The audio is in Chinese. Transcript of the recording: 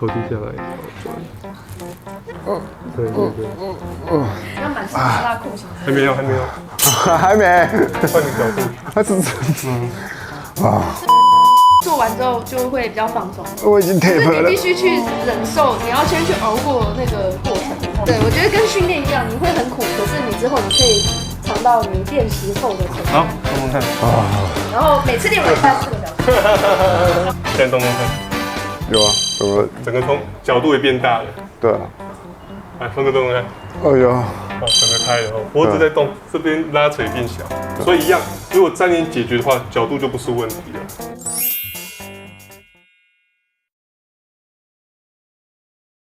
头低下来，对对对，要满身麻辣裤型。还没有，还没有，还没，换个角度，他只做完之后就会比较放松。我已经可 tape 了是你必。须去忍受，你要先去熬过那个过程。对，我觉得跟训练一样，你会很苦，可是你之后你可以尝到你练习后的成果。好，动动看，然后每次练完3、4个小时。现在动动看，有啊，怎么？整个从角度也变大了，对啊，来分个动动看。哎呦，好，整个开了哦，脖子在动，这边拉扯也变小，所以一样，如果站立解决的话，角度就不是问题了。